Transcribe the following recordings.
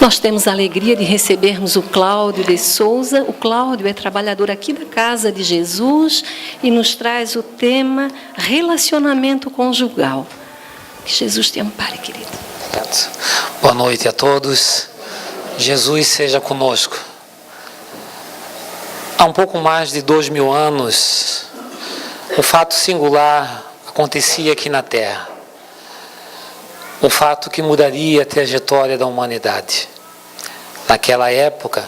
Nós temos a alegria de recebermos o Cláudio de Souza. O Cláudio é trabalhador aqui da Casa de Jesus e nos traz o tema relacionamento conjugal. Que Jesus te ampare, querido. Obrigado. Boa noite a todos. Jesus seja conosco. Há um pouco mais de 2000 anos, um fato singular acontecia aqui na Terra. Um fato que mudaria a trajetória da humanidade. Naquela época,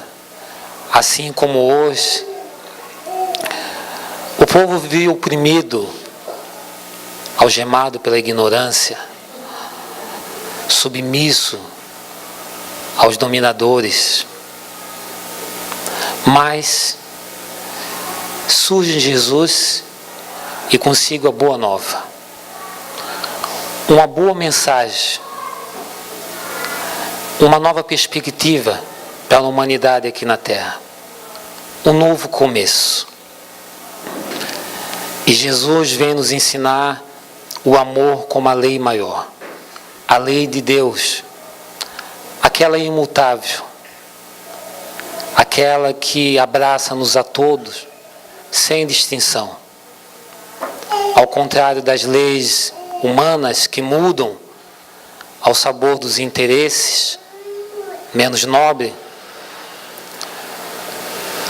assim como hoje, o povo vivia oprimido, algemado pela ignorância, submisso aos dominadores. Mas surge Jesus e consigo a boa nova. Uma boa mensagem, uma nova perspectiva para a humanidade aqui na Terra, um novo começo. E Jesus vem nos ensinar o amor como a lei maior, a lei de Deus, aquela imutável, aquela que abraça-nos a todos, sem distinção. Ao contrário das leis humanas que mudam ao sabor dos interesses menos nobres,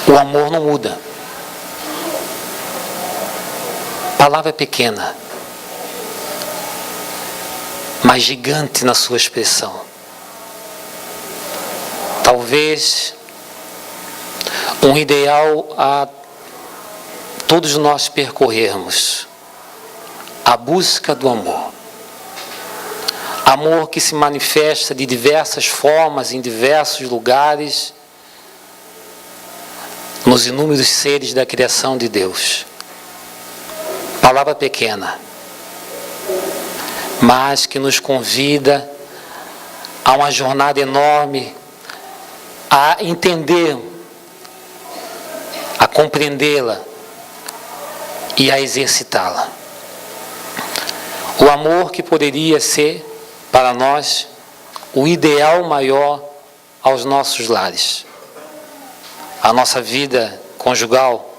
o amor não muda. A palavra é pequena, mas gigante na sua expressão. Talvez um ideal a todos nós percorrermos, a busca do amor. Amor que se manifesta de diversas formas, em diversos lugares, nos inúmeros seres da criação de Deus. Palavra pequena, mas que nos convida a uma jornada enorme, a entender, a compreendê-la e a exercitá-la. O amor que poderia ser, para nós, o ideal maior aos nossos lares. A nossa vida conjugal,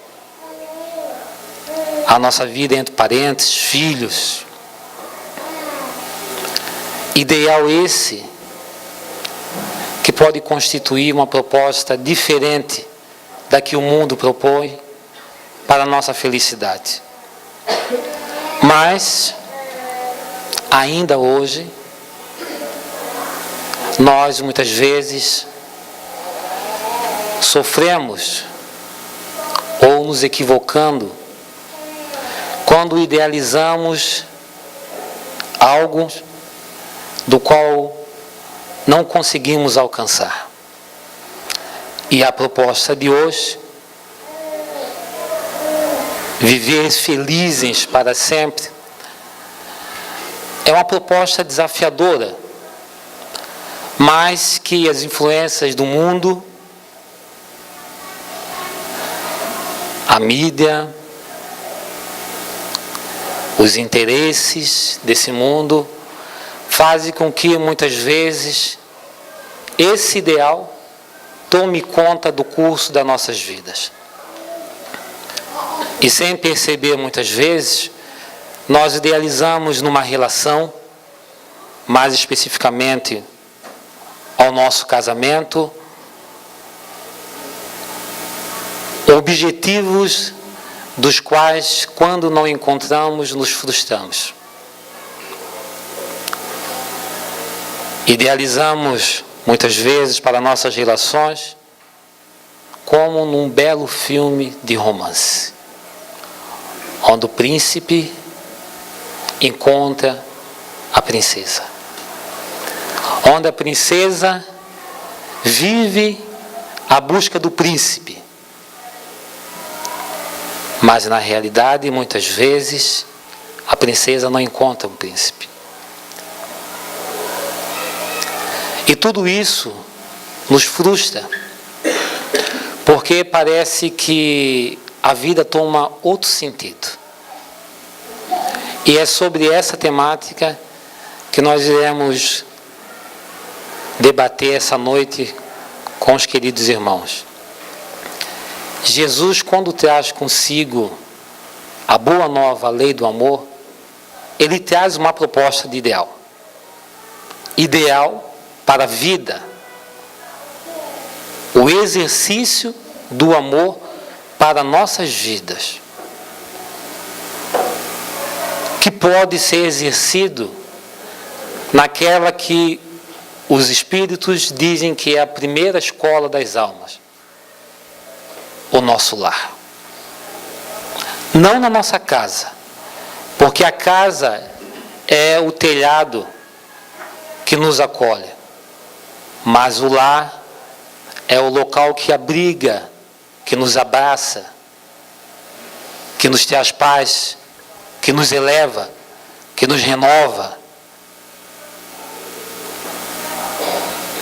a nossa vida entre parentes, filhos. Ideal esse que pode constituir uma proposta diferente da que o mundo propõe para a nossa felicidade. Mas, ainda hoje, nós muitas vezes sofremos ou nos equivocando quando idealizamos algo do qual não conseguimos alcançar. E a proposta de hoje, viver felizes para sempre, é uma proposta desafiadora, mas que as influências do mundo, a mídia, os interesses desse mundo, fazem com que muitas vezes esse ideal tome conta do curso das nossas vidas. E sem perceber muitas vezes, nós idealizamos numa relação, mais especificamente ao nosso casamento, objetivos dos quais, quando não encontramos, nos frustramos. Idealizamos, muitas vezes, para nossas relações, como num belo filme de romance, onde o príncipe encontra a princesa, onde a princesa vive a busca do príncipe, mas na realidade, muitas vezes, a princesa não encontra o príncipe. E tudo isso nos frustra, porque parece que a vida toma outro sentido. E é sobre essa temática que nós iremos debater essa noite com os queridos irmãos. Jesus, quando traz consigo a boa nova, a lei do amor, ele traz uma proposta de ideal. Ideal para a vida. O exercício do amor para nossas vidas. Que pode ser exercido naquela que os espíritos dizem que é a primeira escola das almas. O nosso lar. Não na nossa casa, porque a casa é o telhado que nos acolhe, mas o lar é o local que abriga, que nos abraça, que nos traz paz, que nos eleva, que nos renova.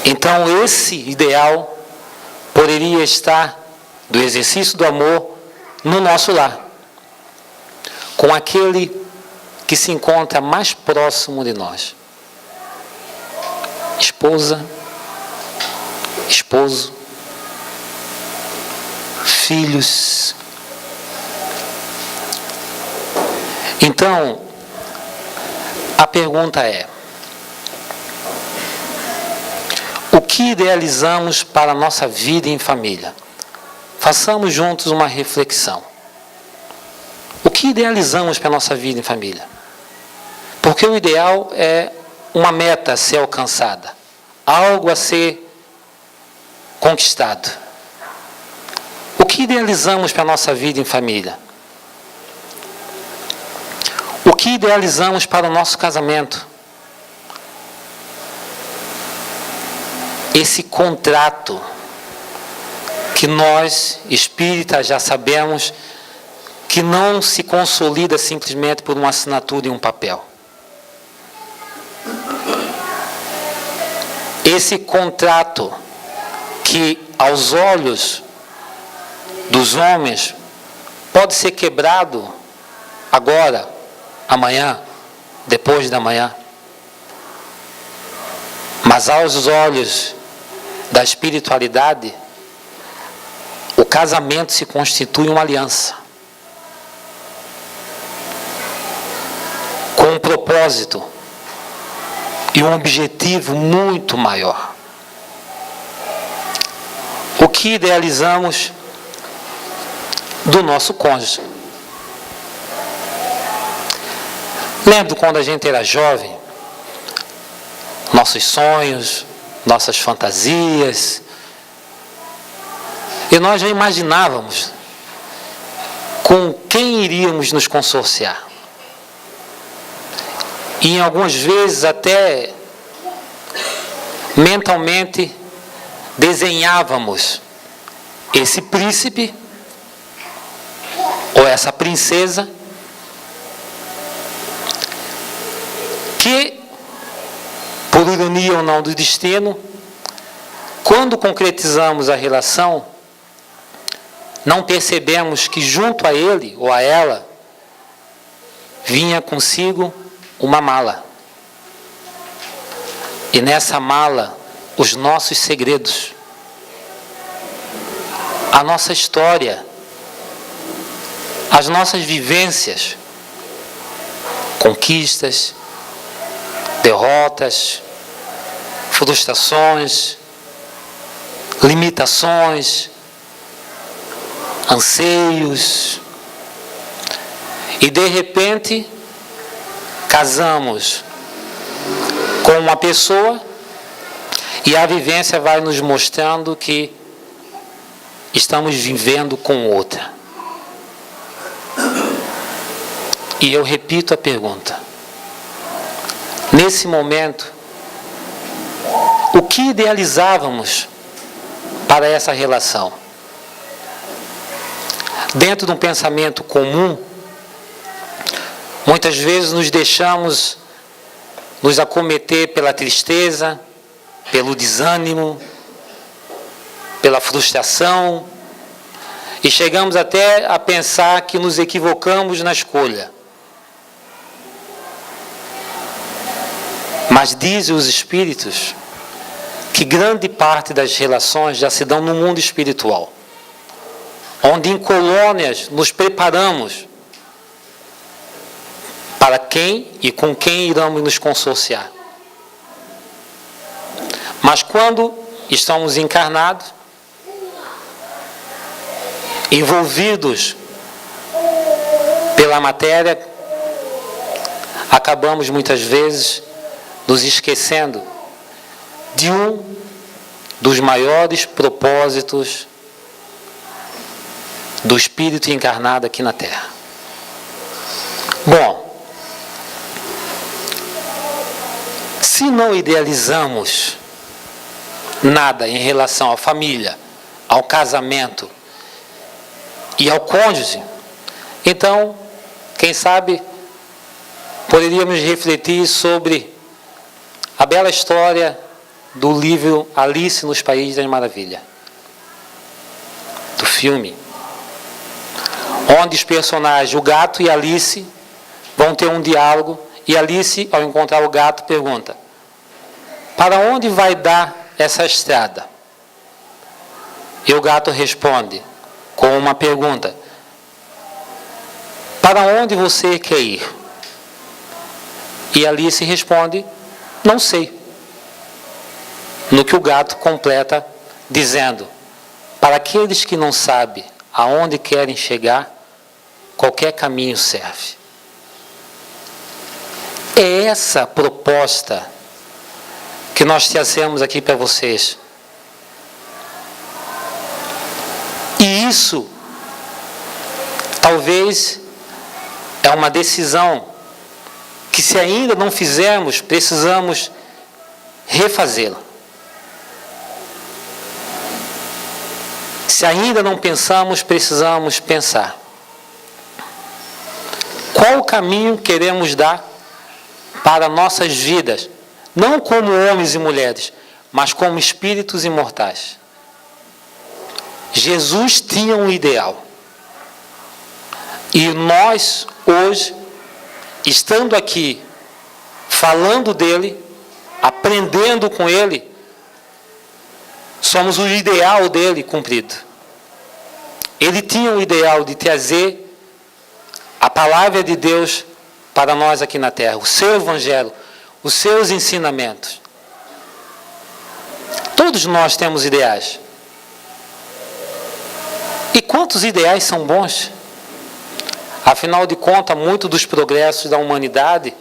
Então esse ideal poderia estar do exercício do amor no nosso lar, com aquele que se encontra mais próximo de nós. Esposa, esposo, filhos. Então, a pergunta é: o que idealizamos para a nossa vida em família? Façamos juntos uma reflexão. O que idealizamos para a nossa vida em família? Porque o ideal é uma meta a ser alcançada, algo a ser conquistado. O que idealizamos para a nossa vida em família? O que idealizamos para o nosso casamento? Esse contrato que nós, espíritas, já sabemos que não se consolida simplesmente por uma assinatura em um papel. Esse contrato que, aos olhos dos homens, pode ser quebrado agora, amanhã, depois da manhã. Mas aos olhos da espiritualidade, o casamento se constitui uma aliança. Com um propósito e um objetivo muito maior. O que idealizamos do nosso cônjuge? Lembro quando a gente era jovem, nossos sonhos, nossas fantasias, e nós já imaginávamos com quem iríamos nos consorciar. E algumas vezes até mentalmente desenhávamos esse príncipe ou essa princesa que, por ironia ou não do destino, quando concretizamos a relação, não percebemos que junto a ele ou a ela vinha consigo uma mala. E nessa mala, os nossos segredos, a nossa história, as nossas vivências, conquistas, derrotas, frustrações, limitações, anseios. E de repente, casamos com uma pessoa e a vivência vai nos mostrando que estamos vivendo com outra. E eu repito a pergunta. Nesse momento, o que idealizávamos para essa relação? Dentro de um pensamento comum, muitas vezes nos deixamos nos acometer pela tristeza, pelo desânimo, pela frustração, e chegamos até a pensar que nos equivocamos na escolha. Mas dizem os espíritos que grande parte das relações já se dão no mundo espiritual, onde em colônias nos preparamos para quem e com quem iremos nos consorciar. Mas quando estamos encarnados, envolvidos pela matéria, acabamos muitas vezes nos esquecendo de um dos maiores propósitos do Espírito encarnado aqui na Terra. Bom, se não idealizamos nada em relação à família, ao casamento e ao cônjuge, então, quem sabe, poderíamos refletir sobre a bela história do livro Alice nos Países das Maravilhas, do filme, onde os personagens, o gato e a Alice, vão ter um diálogo, e Alice, ao encontrar o gato, pergunta: para onde vai dar essa estrada? E o gato responde com uma pergunta: para onde você quer ir? E Alice responde: não sei. No que o gato completa dizendo: para aqueles que não sabem aonde querem chegar, qualquer caminho serve. É essa proposta que nós trazemos aqui para vocês. E isso, talvez, é uma decisão que, se ainda não fizermos, precisamos refazê-la. Se ainda não pensamos, precisamos pensar. Qual caminho queremos dar para nossas vidas, não como homens e mulheres, mas como espíritos imortais? Jesus tinha um ideal. E nós, hoje, estando aqui, falando dele, aprendendo com ele, somos o ideal dele cumprido. Ele tinha o ideal de trazer a palavra de Deus para nós aqui na Terra, o seu evangelho, os seus ensinamentos. Todos nós temos ideais. E quantos ideais são bons? Afinal de contas, muitos dos progressos da humanidade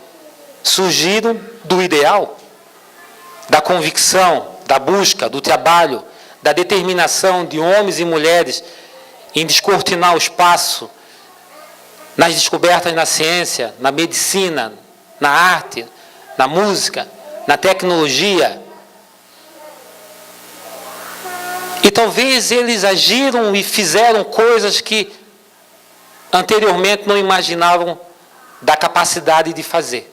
surgiram do ideal, da convicção, da busca, do trabalho, da determinação de homens e mulheres em descortinar o espaço nas descobertas na ciência, na medicina, na arte, na música, na tecnologia. E talvez eles agiram e fizeram coisas que anteriormente não imaginavam da capacidade de fazer.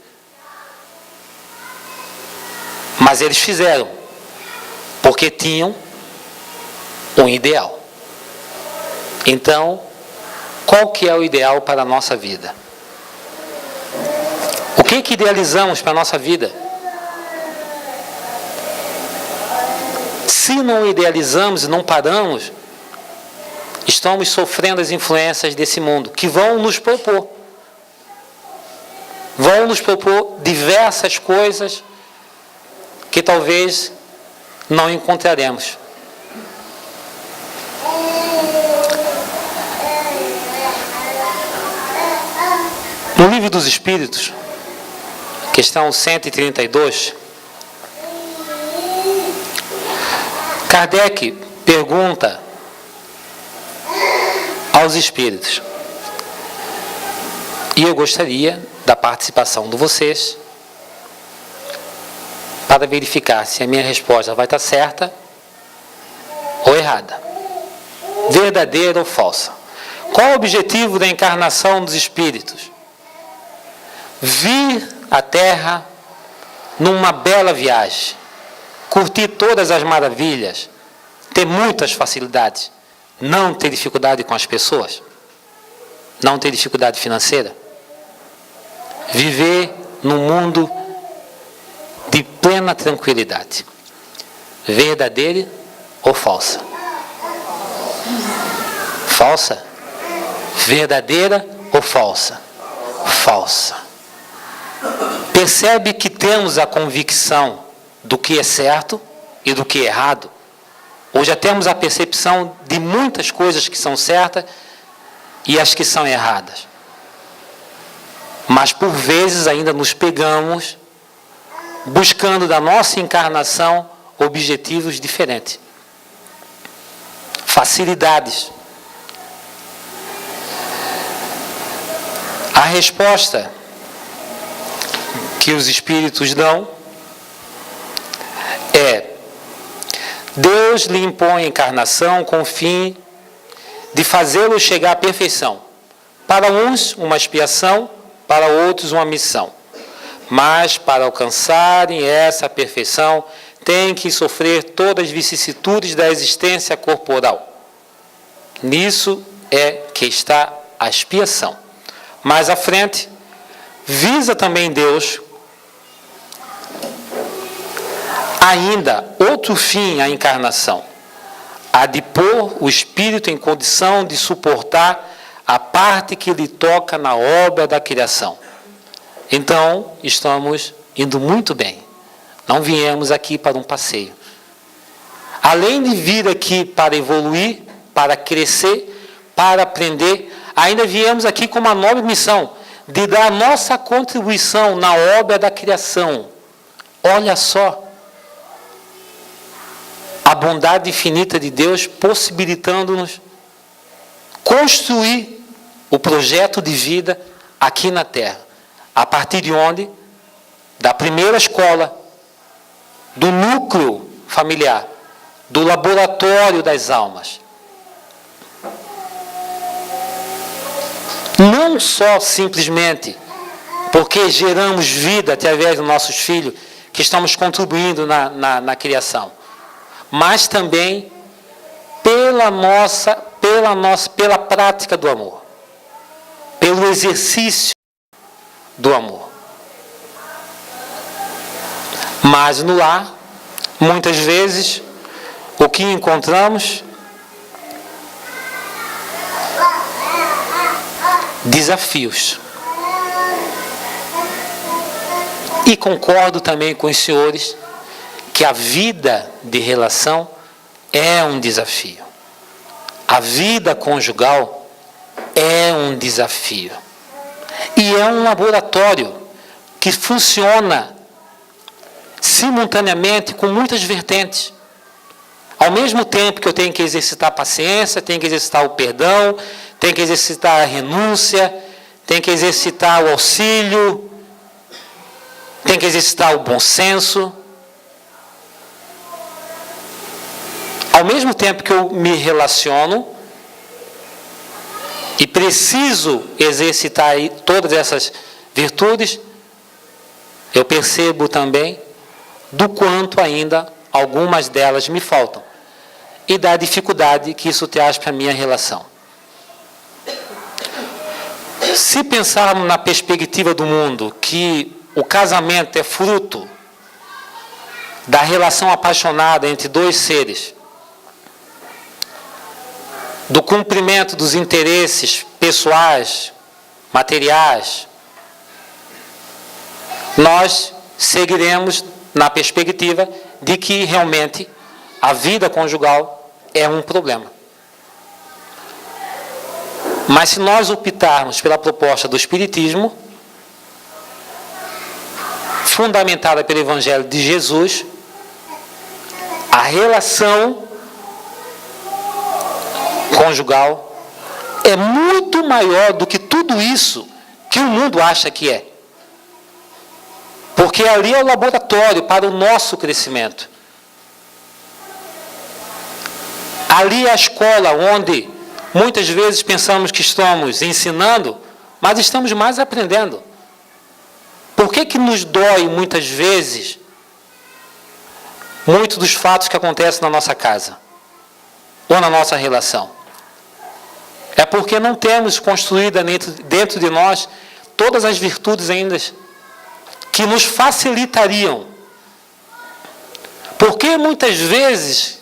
Mas eles fizeram, porque tinham um ideal. Então, qual que é o ideal para a nossa vida? O que idealizamos para a nossa vida? Se não idealizamos e não paramos, estamos sofrendo as influências desse mundo, que vão nos propor diversas coisas que talvez não encontraremos. No Livro dos Espíritos, questão 132, Kardec pergunta aos espíritos, e eu gostaria da participação de vocês para verificar se a minha resposta vai estar certa ou errada, verdadeira ou falsa. Qual o objetivo da encarnação dos espíritos? Vir à Terra numa bela viagem, curtir todas as maravilhas, ter muitas facilidades, não ter dificuldade com as pessoas, não ter dificuldade financeira, viver num mundo de plena tranquilidade, verdadeira ou falsa? Falsa? Verdadeira ou falsa? Falsa. Percebe que temos a convicção do que é certo e do que é errado? Ou já temos a percepção de muitas coisas que são certas e as que são erradas? Mas por vezes ainda nos pegamos buscando da nossa encarnação objetivos diferentes. Facilidades. A resposta que os Espíritos dão é: Deus lhe impõe a encarnação com o fim de fazê-lo chegar à perfeição. Para uns, uma expiação, para outros, uma missão. Mas, para alcançarem essa perfeição, têm que sofrer todas as vicissitudes da existência corporal. Nisso é que está a expiação. Mais à frente, visa também Deus ainda outro fim à encarnação, a de pôr o espírito em condição de suportar a parte que lhe toca na obra da criação. Então, estamos indo muito bem. Não viemos aqui para um passeio. Além de vir aqui para evoluir, para crescer, para aprender, ainda viemos aqui com uma nova missão, de dar a nossa contribuição na obra da criação. Olha só a bondade infinita de Deus possibilitando-nos construir o projeto de vida aqui na Terra. A partir de onde? Da primeira escola, do núcleo familiar, do laboratório das almas. Não só simplesmente porque geramos vida através dos nossos filhos, que estamos contribuindo na criação, mas também pela prática do amor, pelo exercício do amor. Mas no lar, muitas vezes, o que encontramos? Desafios. E concordo também com os senhores que a vida de relação é um desafio. A vida conjugal é um desafio. E é um laboratório que funciona simultaneamente com muitas vertentes. Ao mesmo tempo que eu tenho que exercitar a paciência, tenho que exercitar o perdão, tenho que exercitar a renúncia, tenho que exercitar o auxílio, tenho que exercitar o bom senso. Ao mesmo tempo que eu me relaciono e preciso exercitar todas essas virtudes, eu percebo também do quanto ainda algumas delas me faltam e da dificuldade que isso traz para a minha relação. Se pensarmos na perspectiva do mundo que o casamento é fruto da relação apaixonada entre dois seres, do cumprimento dos interesses pessoais, materiais, nós seguiremos na perspectiva de que realmente a vida conjugal é um problema. Mas se nós optarmos pela proposta do Espiritismo, fundamentada pelo Evangelho de Jesus, a relação conjugal é muito maior do que tudo isso que o mundo acha que é. Porque ali é o laboratório para o nosso crescimento. Ali é a escola onde muitas vezes pensamos que estamos ensinando, mas estamos mais aprendendo. Por que nos dói muitas vezes muitos dos fatos que acontecem na nossa casa ou na nossa relação? É porque não temos construído dentro de nós todas as virtudes ainda que nos facilitariam. Porque muitas vezes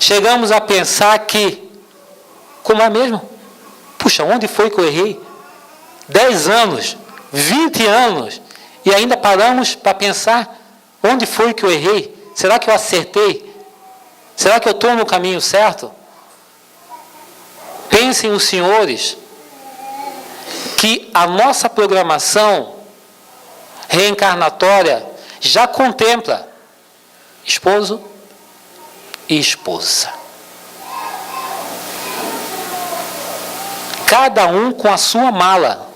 chegamos a pensar que, como é mesmo? Puxa, onde foi que eu errei? 10 anos, 20 anos, e ainda paramos para pensar, onde foi que eu errei? Será que eu acertei? Será que eu estou no caminho certo? Pensem os senhores que a nossa programação reencarnatória já contempla esposo e esposa. Cada um com a sua mala,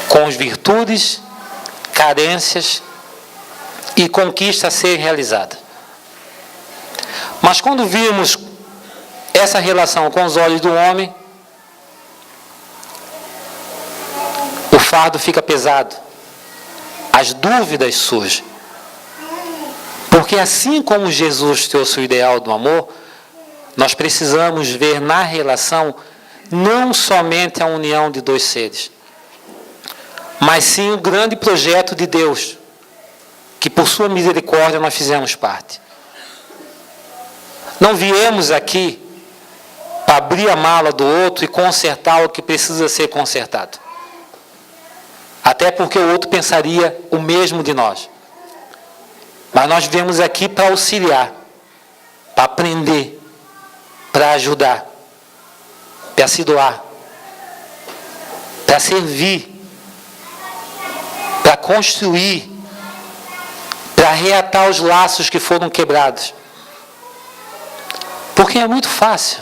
com as virtudes, carências e conquista a ser realizada. Mas quando vimos essa relação com os olhos do homem, o fardo fica pesado, as dúvidas surgem. Porque assim como Jesus trouxe o ideal do amor, nós precisamos ver na relação não somente a união de dois seres, mas sim o grande projeto de Deus, que por sua misericórdia nós fizemos parte. Não viemos aqui para abrir a mala do outro e consertar o que precisa ser consertado. Até porque o outro pensaria o mesmo de nós. Mas nós viemos aqui para auxiliar, para aprender, para ajudar, para se doar, para servir, para construir, para reatar os laços que foram quebrados. Porque é muito fácil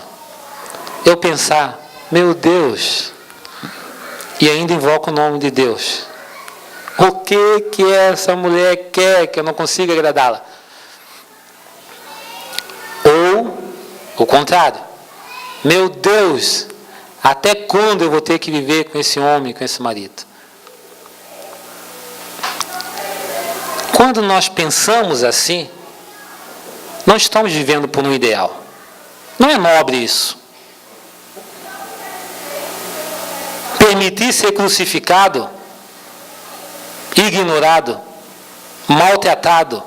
eu pensar, meu Deus, e ainda invoco o nome de Deus. O que essa mulher quer que eu não consiga agradá-la? Ou o contrário. Meu Deus, até quando eu vou ter que viver com esse homem, com esse marido? Quando nós pensamos assim, não estamos vivendo por um ideal. Não é nobre isso. Permitir ser crucificado, ignorado, maltratado,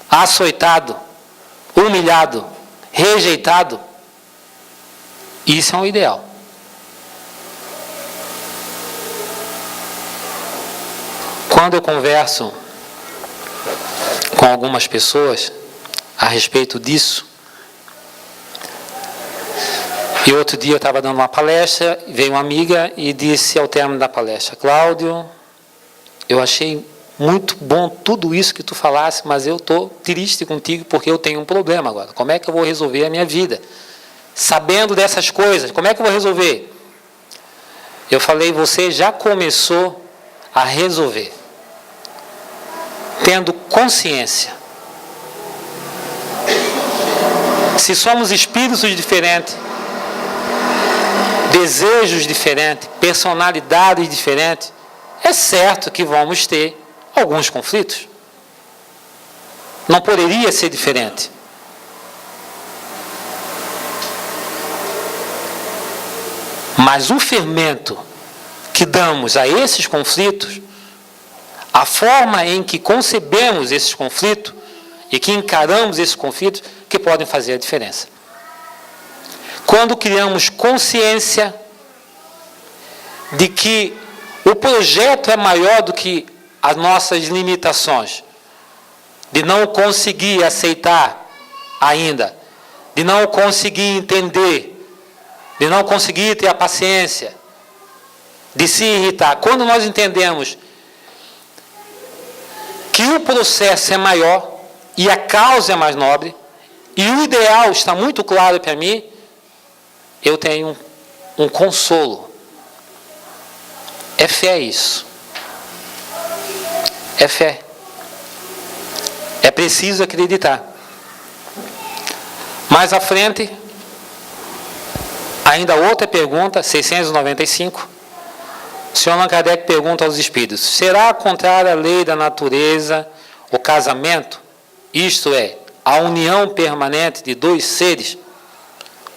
açoitado, humilhado, rejeitado, isso é um ideal. Quando eu converso com algumas pessoas a respeito disso, e outro dia eu estava dando uma palestra, veio uma amiga e disse ao término da palestra, Cláudio, eu achei muito bom tudo isso que tu falasse, mas eu estou triste contigo porque eu tenho um problema agora. Como é que eu vou resolver a minha vida? Sabendo dessas coisas, como é que eu vou resolver? Eu falei, você já começou a resolver, tendo consciência. Se somos espíritos diferentes, desejos diferentes, personalidades diferentes, é certo que vamos ter alguns conflitos. Não poderia ser diferente. Mas o fermento que damos a esses conflitos, a forma em que concebemos esses conflitos e que encaramos esses conflitos, que podem fazer a diferença. Quando criamos consciência de que o projeto é maior do que as nossas limitações, de não conseguir aceitar ainda, de não conseguir entender, de não conseguir ter a paciência, de se irritar. Quando nós entendemos que o processo é maior e a causa é mais nobre, e o ideal está muito claro para mim, eu tenho um consolo. É fé isso. É fé. É preciso acreditar. Mais à frente, ainda outra pergunta, 695. O senhor Allan Kardec pergunta aos espíritos, será contrária à lei da natureza o casamento? Isto é, a união permanente de dois seres?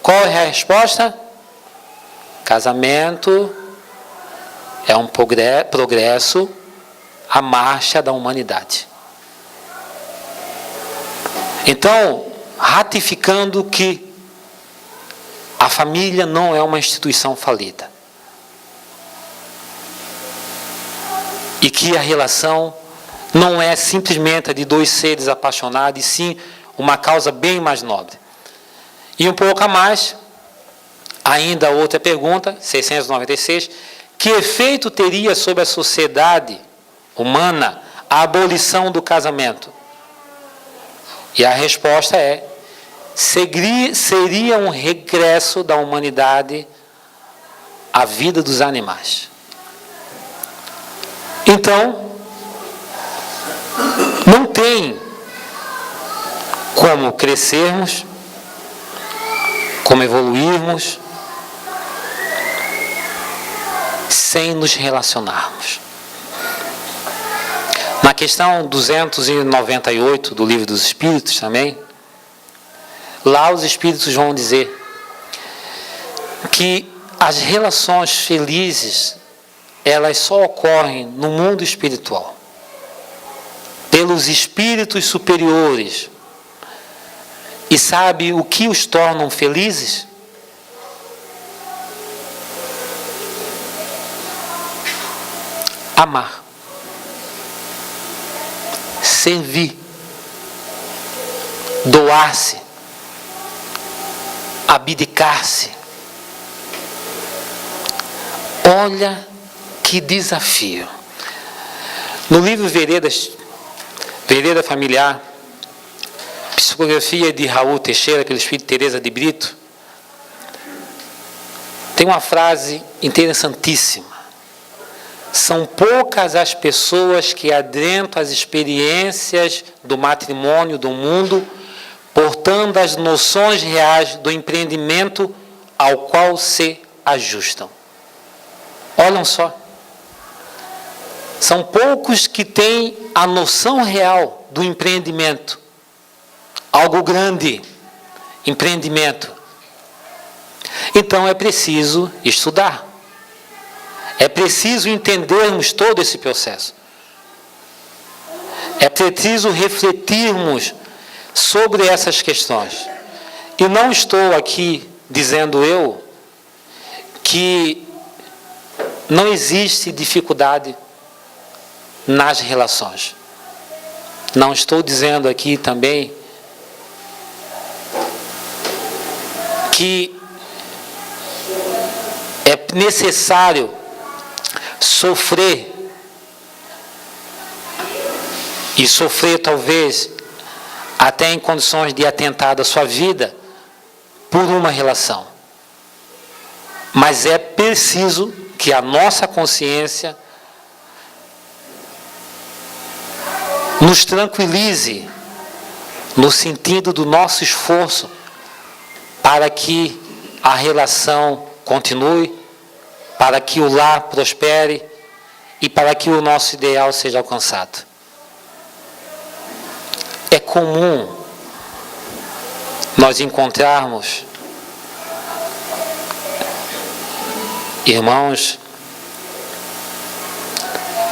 Qual é a resposta? Casamento é um progresso, a marcha da humanidade. Então, ratificando que a família não é uma instituição falida. E que a relação não é simplesmente a de dois seres apaixonados, e sim uma causa bem mais nobre. E um pouco a mais, ainda outra pergunta, 696, que efeito teria sobre a sociedade humana a abolição do casamento? E a resposta é: seria um regresso da humanidade à vida dos animais. Então, não tem como crescermos, como evoluirmos, sem nos relacionarmos. Na questão 298 do Livro dos Espíritos também, lá os Espíritos vão dizer que as relações felizes, elas só ocorrem no mundo espiritual, pelos espíritos superiores. E sabe o que os tornam felizes? Amar, servir, doar-se, abdicar-se. Olha que desafio. No livro Vereda Familiar, psicografia de Raul Teixeira, pelo Espírito Teresa de Brito, tem uma frase interessantíssima. São poucas as pessoas que adentram as experiências do matrimônio, do mundo, portando as noções reais do empreendimento ao qual se ajustam. Olhem só. São poucos que têm a noção real do empreendimento. Algo grande, empreendimento. Então é preciso estudar. É preciso entendermos todo esse processo. É preciso refletirmos sobre essas questões. E não estou aqui dizendo eu que não existe dificuldade nas relações. Não estou dizendo aqui também que é necessário sofrer, e sofrer talvez até em condições de atentar à sua vida por uma relação. Mas é preciso que a nossa consciência nos tranquilize no sentido do nosso esforço para que a relação continue, para que o lar prospere e para que o nosso ideal seja alcançado. É comum nós encontrarmos irmãos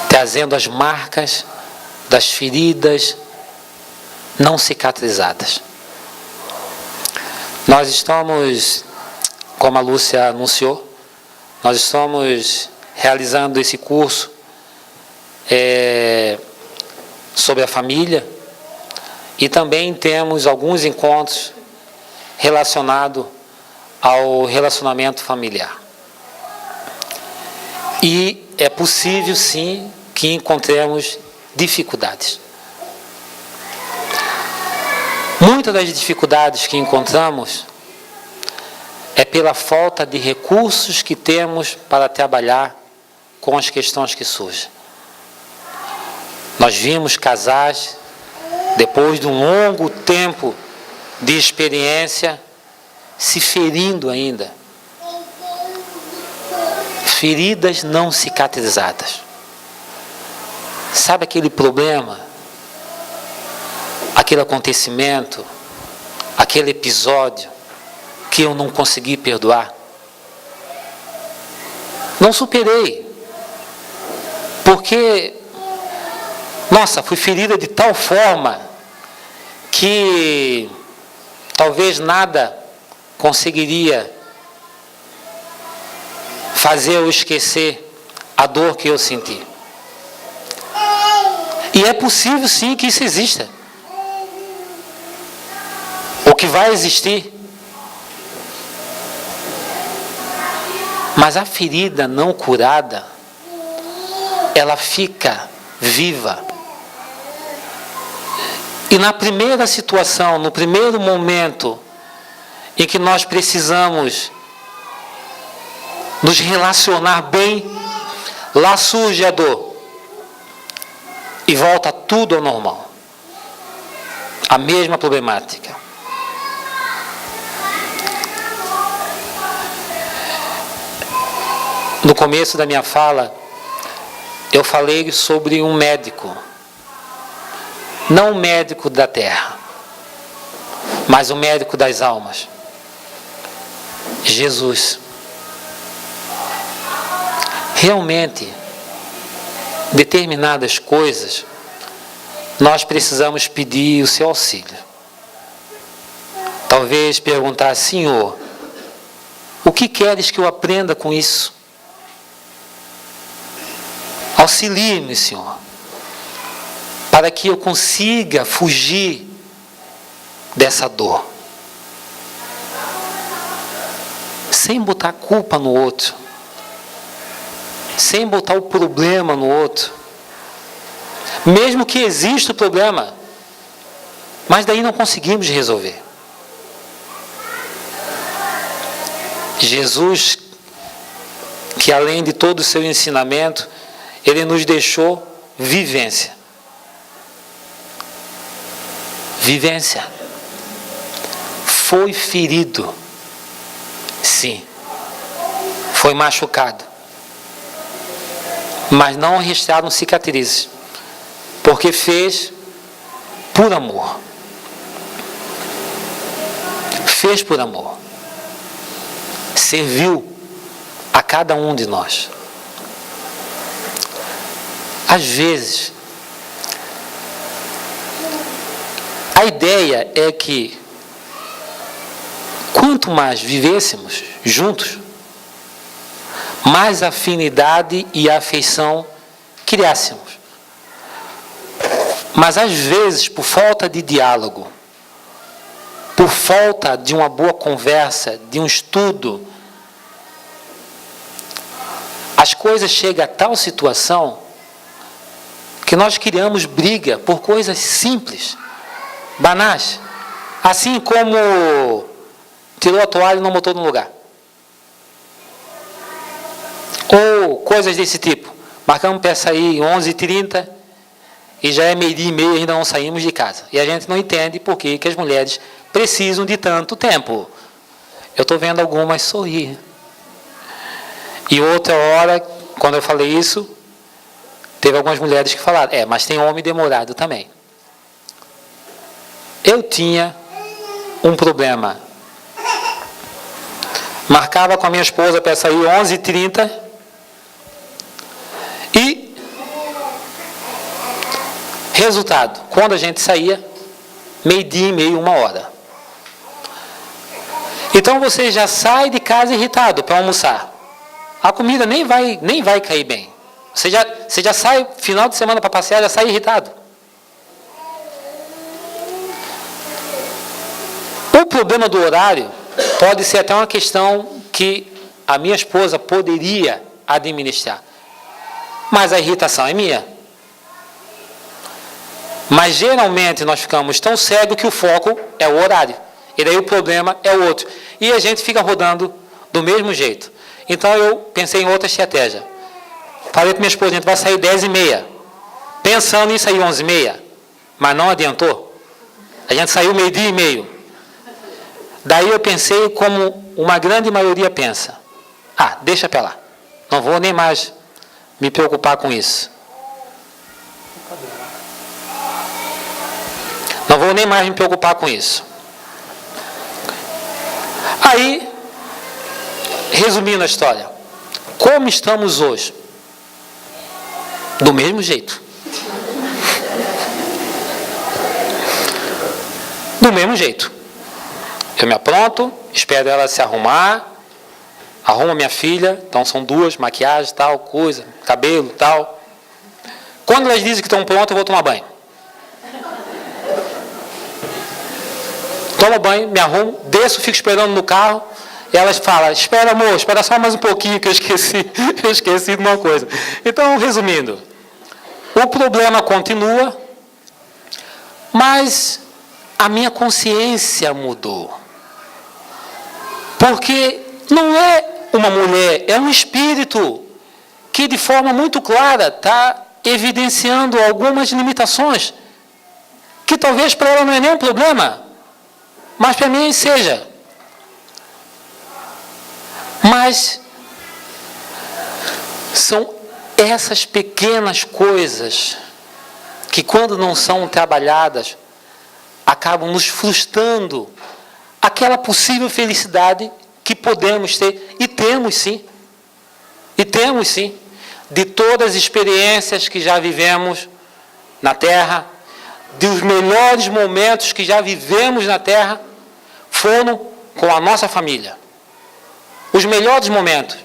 trazendo as marcas das feridas não cicatrizadas. Nós estamos, como a Lúcia anunciou, nós estamos realizando esse curso sobre a família, e também temos alguns encontros relacionados ao relacionamento familiar. E é possível sim que encontremos dificuldades. Muitas das dificuldades que encontramos é pela falta de recursos que temos para trabalhar com as questões que surgem. Nós vimos casais, depois de um longo tempo de experiência, se ferindo ainda. Feridas não cicatrizadas. Sabe aquele problema, aquele acontecimento, aquele episódio que eu não consegui perdoar? Não superei. Porque, nossa, fui ferida de tal forma que talvez nada conseguiria fazer eu esquecer a dor que eu senti. E é possível sim que isso exista. Ou que vai existir. Mas a ferida não curada, ela fica viva. E na primeira situação, no primeiro momento em que nós precisamos nos relacionar bem, lá surge a dor. E volta tudo ao normal. A mesma problemática. No começo da minha fala, eu falei sobre um médico. Não um médico da terra, mas um médico das almas. Jesus. Realmente, determinadas coisas, nós precisamos pedir o seu auxílio. Talvez perguntar: Senhor, o que queres que eu aprenda com isso? Auxilie-me, Senhor, para que eu consiga fugir dessa dor, sem botar culpa no outro, sem botar o problema no outro, mesmo que exista o problema, mas daí não conseguimos resolver. Jesus, que além de todo o seu ensinamento, ele nos deixou vivência. Vivência. Foi ferido. Sim. Foi machucado. Mas não restaram cicatrizes. Porque fez por amor. Fez por amor. Serviu a cada um de nós. Às vezes, a ideia é que quanto mais vivêssemos juntos, mais afinidade e afeição criássemos. Mas às vezes, por falta de diálogo, por falta de uma boa conversa, de um estudo, as coisas chegam a tal situação que nós criamos briga por coisas simples, banais. Assim como tirou a toalha e não botou no lugar. Ou coisas desse tipo. Marcamos para sair 11h30 e já é 12h30 e ainda não saímos de casa. E a gente não entende por que as mulheres precisam de tanto tempo. Eu estou vendo algumas sorrir. E outra hora, quando eu falei isso, teve algumas mulheres que falaram: mas tem homem demorado também. Eu tinha um problema. Marcava com a minha esposa para sair 11h30 e resultado, quando a gente saía, 12h30, 1h. Então você já sai de casa irritado para almoçar. A comida nem vai cair bem. Você já sai, final de semana para passear, já sai irritado. O problema do horário pode ser até uma questão que a minha esposa poderia administrar. Mas a irritação é minha. Mas geralmente nós ficamos tão cegos que o foco é o horário. E daí o problema é o outro. E a gente fica rodando do mesmo jeito. Então eu pensei em outra estratégia. Falei para minha esposa: a gente vai sair 10h30. Pensando em sair 11h30. Mas não adiantou. A gente saiu 12h30. Daí eu pensei como uma grande maioria pensa: deixa para lá. Não vou nem mais me preocupar com isso. Não vou nem mais me preocupar com isso. Aí, resumindo a história, como estamos hoje? Do mesmo jeito. Do mesmo jeito. Eu me apronto, espero ela se arrumar, arrumo minha filha, então são duas, maquiagem, tal, coisa, cabelo, tal. Quando elas dizem que estão prontas, eu vou tomar banho. Tomo banho, me arrumo, desço, fico esperando no carro, e elas falam, espera amor, espera só mais um pouquinho que eu esqueci de uma coisa. Então, resumindo, o problema continua, mas a minha consciência mudou. Porque não é uma mulher, é um espírito que de forma muito clara está evidenciando algumas limitações, que talvez para ela não é nenhum problema, mas para mim seja. Mas são essas pequenas coisas que, quando não são trabalhadas, acabam nos frustrando aquela possível felicidade que podemos ter, e temos sim, de todas as experiências que já vivemos na Terra, dos melhores momentos que já vivemos na Terra, foram com a nossa família. Os melhores momentos,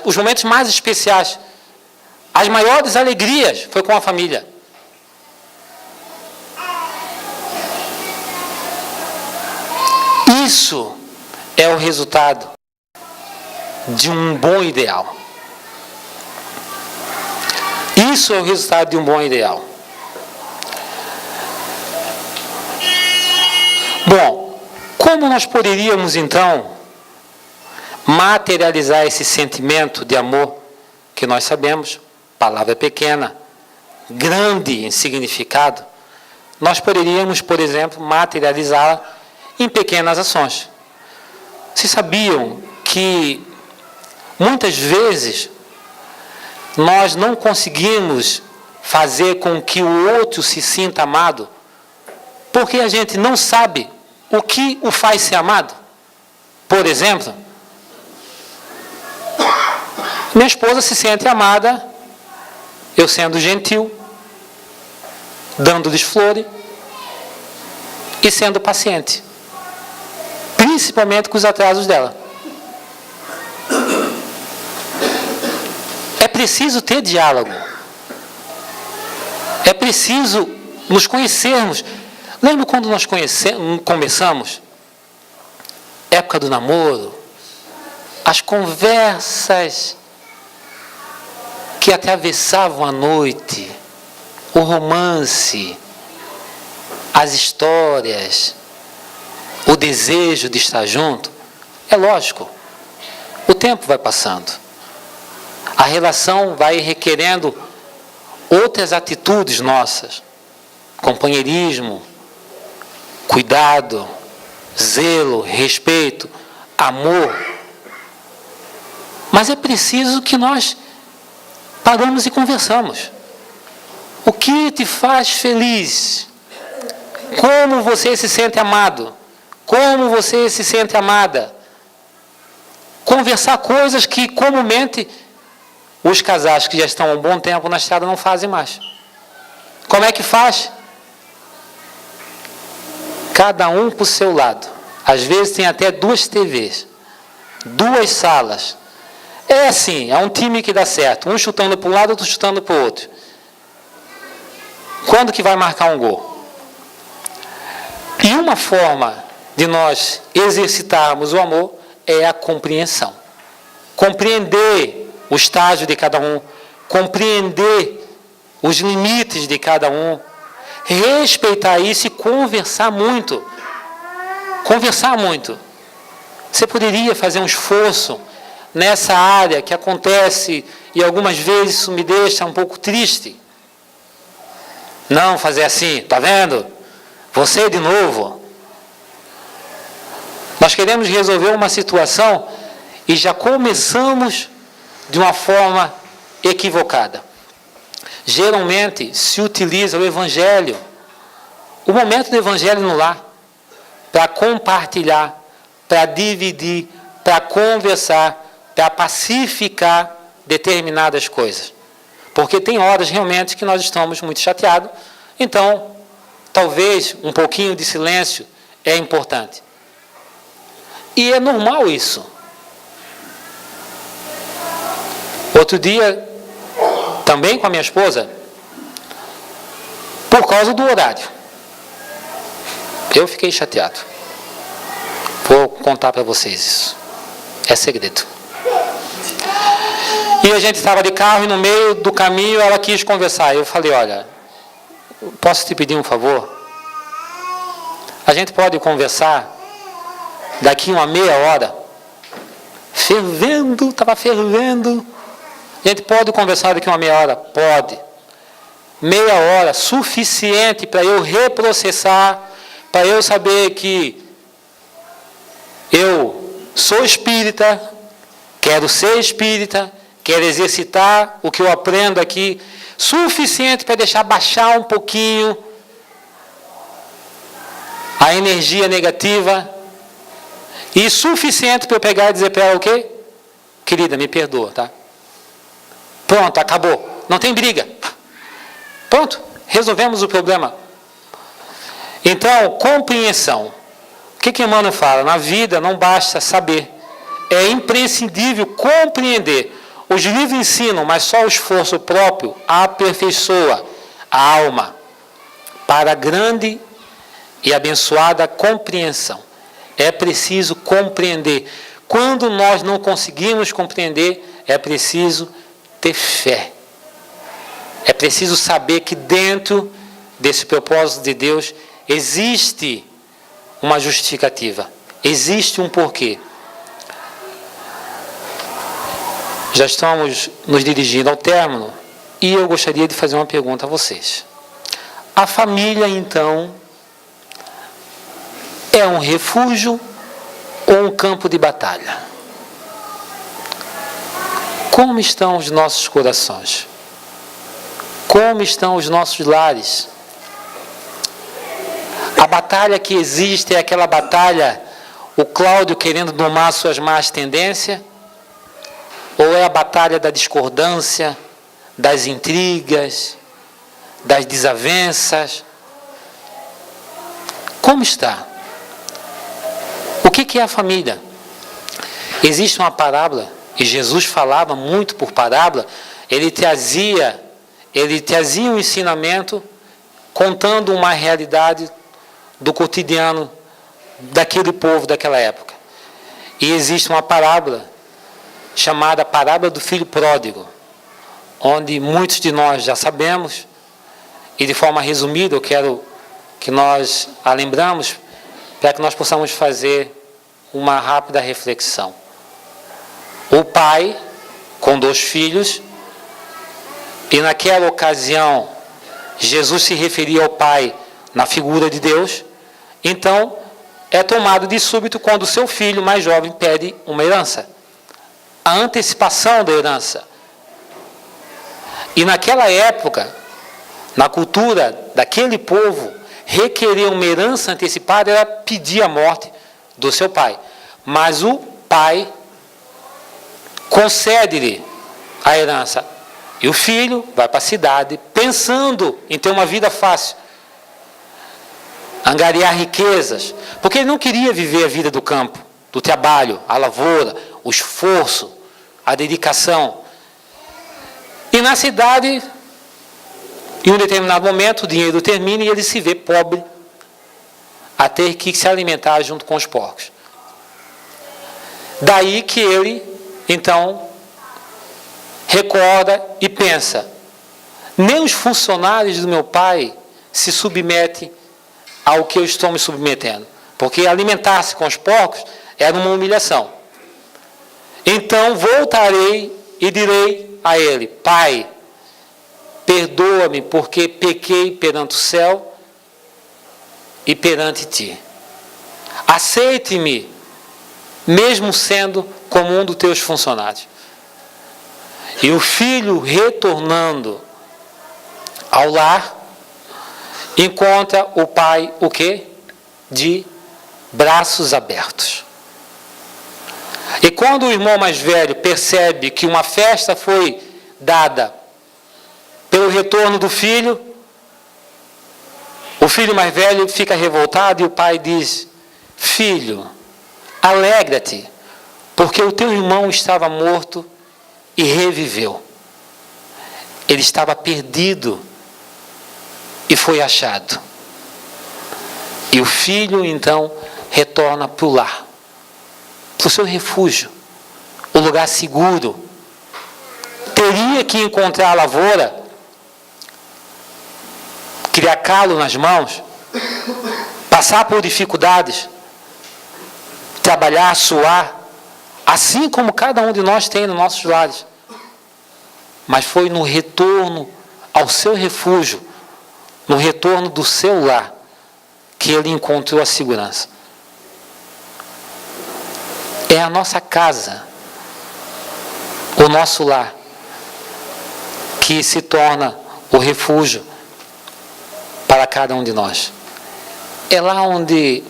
os momentos mais especiais, as maiores alegrias foi com a família. Isso é o resultado de um bom ideal. Isso é o resultado de um bom ideal. Bom, como nós poderíamos então materializar esse sentimento de amor que nós sabemos, palavra pequena, grande em significado, nós poderíamos, por exemplo, materializá-la em pequenas ações. Vocês sabiam que muitas vezes nós não conseguimos fazer com que o outro se sinta amado porque a gente não sabe o que o faz ser amado? Por exemplo, minha esposa se sente amada, eu sendo gentil, dando-lhes flores e sendo paciente, principalmente com os atrasos dela. É preciso ter diálogo. É preciso nos conhecermos. Lembra quando nós começamos? Época do namoro, as conversas que atravessavam a noite, o romance, as histórias, o desejo de estar junto. É lógico, o tempo vai passando. A relação vai requerendo outras atitudes nossas. Companheirismo, cuidado, zelo, respeito, amor. Mas é preciso que nós paramos e conversamos. O que te faz feliz? Como você se sente amado? Como você se sente amada? Conversar coisas que comumente os casais que já estão há um bom tempo na estrada não fazem mais. Como é que faz? Cada um para o seu lado. Às vezes tem até 2 TVs, 2 salas. É assim, é um time que dá certo. Um chutando para um lado, outro chutando para o outro. Quando que vai marcar um gol? E uma forma de nós exercitarmos o amor é a compreensão. Compreender o estágio de cada um, compreender os limites de cada um, respeitar isso e conversar muito. Conversar muito. Você poderia fazer um esforço nessa área que acontece e algumas vezes isso me deixa um pouco triste. Não fazer assim, tá vendo? Você de novo. Nós queremos resolver uma situação e já começamos de uma forma equivocada. Geralmente se utiliza o Evangelho, o momento do Evangelho no lar, para compartilhar, para dividir, para conversar, para pacificar determinadas coisas. Porque tem horas realmente que nós estamos muito chateados, então talvez um pouquinho de silêncio é importante. E é normal isso. Outro dia, também com a minha esposa, por causa do horário, eu fiquei chateado. Vou contar para vocês isso. É segredo. E a gente estava de carro e no meio do caminho ela quis conversar. Eu falei, olha, posso te pedir um favor? A gente pode conversar daqui uma meia hora? Fervendo, estava fervendo. A gente pode conversar daqui uma meia hora? Pode. Meia hora, suficiente para eu reprocessar, para eu saber que eu sou espírita, quero ser espírita, quero exercitar o que eu aprendo aqui, suficiente para deixar baixar um pouquinho a energia negativa e suficiente para eu pegar e dizer para ela o quê? Querida, me perdoa, tá? Pronto, acabou. Não tem briga. Pronto, resolvemos o problema. Então, compreensão. O que Emmanuel fala? Na vida não basta saber. É imprescindível compreender. Os livros ensinam, mas só o esforço próprio aperfeiçoa a alma para a grande e abençoada compreensão. É preciso compreender. Quando nós não conseguimos compreender, é preciso ter fé. É preciso saber que dentro desse propósito de Deus existe uma justificativa, existe um porquê. Já estamos nos dirigindo ao término e eu gostaria de fazer uma pergunta a vocês. A família, então, é um refúgio ou um campo de batalha? Como estão os nossos corações? Como estão os nossos lares? A batalha que existe é aquela batalha, o Cláudio querendo domar suas más tendências? Ou é a batalha da discordância, das intrigas, das desavenças? Como está? O que é a família? Existe uma parábola, e Jesus falava muito por parábola, ele trazia um ensinamento contando uma realidade do cotidiano daquele povo daquela época. E existe uma parábola chamada parábola do filho pródigo, onde muitos de nós já sabemos, e de forma resumida eu quero que nós a lembramos, para que nós possamos fazer uma rápida reflexão. O pai com 2 filhos, e naquela ocasião Jesus se referia ao pai na figura de Deus, então é tomado de súbito quando o seu filho mais jovem pede uma herança. A antecipação da herança. E naquela época, na cultura daquele povo, requerer uma herança antecipada era pedir a morte do seu pai. Mas o pai concede-lhe a herança. E o filho vai para a cidade pensando em ter uma vida fácil, angariar riquezas, porque ele não queria viver a vida do campo, do trabalho, a lavoura, o esforço, a dedicação. E na cidade, em um determinado momento, o dinheiro termina e ele se vê pobre, a ter que se alimentar junto com os porcos. Daí que ele, então, recorda e pensa: nem os funcionários do meu pai se submetem ao que eu estou me submetendo, porque alimentar-se com os porcos era uma humilhação. Então voltarei e direi a ele: Pai, perdoa-me, porque pequei perante o céu e perante ti. Aceite-me, mesmo sendo como um dos teus funcionários. E o filho, retornando ao lar, encontra o pai, o quê? De braços abertos. E quando o irmão mais velho percebe que uma festa foi dada pelo retorno do filho, o filho mais velho fica revoltado e o pai diz: filho, alegra-te, porque o teu irmão estava morto e reviveu. Ele estava perdido e foi achado. E o filho, então, retorna para o lar, para o seu refúgio, o lugar seguro. Teria que encontrar a lavoura, criar calo nas mãos, passar por dificuldades, trabalhar, suar, assim como cada um de nós tem nos nossos lares. Mas foi no retorno ao seu refúgio, no retorno do seu lar, que ele encontrou a segurança. É a nossa casa, o nosso lar, que se torna o refúgio para cada um de nós. É lá onde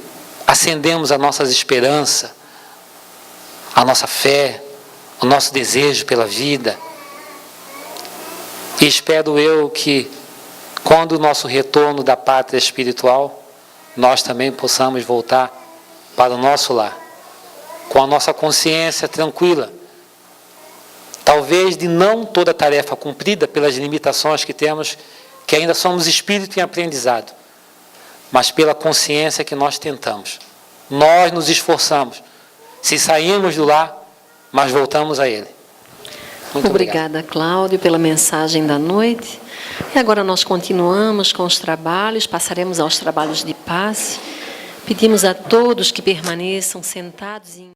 acendemos as nossas esperanças, a nossa fé, o nosso desejo pela vida. E espero eu que, quando o nosso retorno da pátria espiritual, nós também possamos voltar para o nosso lar, com a nossa consciência tranquila, talvez de não toda a tarefa cumprida pelas limitações que temos, que ainda somos espírito em aprendizado, mas pela consciência que nós tentamos. Nós nos esforçamos. Se saímos do lar, mas voltamos a ele. Muito Obrigada, Cláudio, pela mensagem da noite. E agora nós continuamos com os trabalhos, passaremos aos trabalhos de passe. Pedimos a todos que permaneçam sentados em